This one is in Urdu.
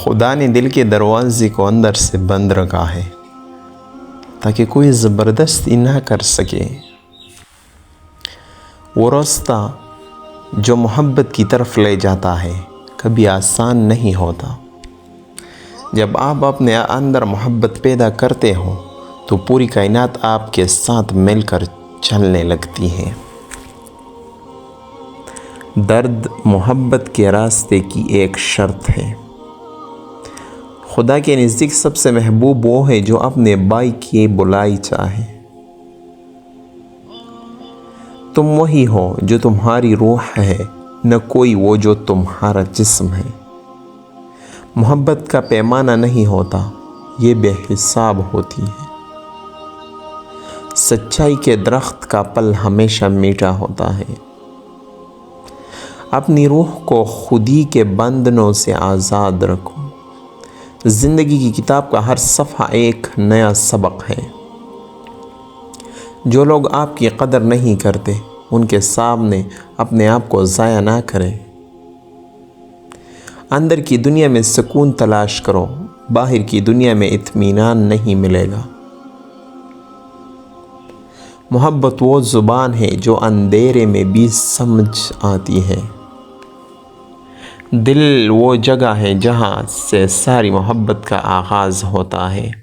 خدا نے دل کے دروازے کو اندر سے بند رکھا ہے تاکہ کوئی زبردستی نہ کر سکے۔ وہ راستہ جو محبت کی طرف لے جاتا ہے کبھی آسان نہیں ہوتا۔ جب آپ اپنے اندر محبت پیدا کرتے ہو تو پوری کائنات آپ کے ساتھ مل کر چلنے لگتی ہے۔ درد محبت کے راستے کی ایک شرط ہے۔ خدا کے نزدیک سب سے محبوب وہ ہے جو اپنے بھائی کی بلائی چاہے۔ تم وہی ہو جو تمہاری روح ہے، نہ کوئی وہ جو تمہارا جسم ہے۔ محبت کا پیمانہ نہیں ہوتا، یہ بے حساب ہوتی ہے۔ سچائی کے درخت کا پھل ہمیشہ میٹھا ہوتا ہے۔ اپنی روح کو خودی کے بندھنوں سے آزاد رکھو۔ زندگی کی کتاب کا ہر صفحہ ایک نیا سبق ہے۔ جو لوگ آپ کی قدر نہیں کرتے ان کے سامنے اپنے آپ کو ضائع نہ کریں۔ اندر کی دنیا میں سکون تلاش کرو، باہر کی دنیا میں اطمینان نہیں ملے گا۔ محبت وہ زبان ہے جو اندھیرے میں بھی سمجھ آتی ہے۔ دل وہ جگہ ہے جہاں سے ساری محبت کا آغاز ہوتا ہے۔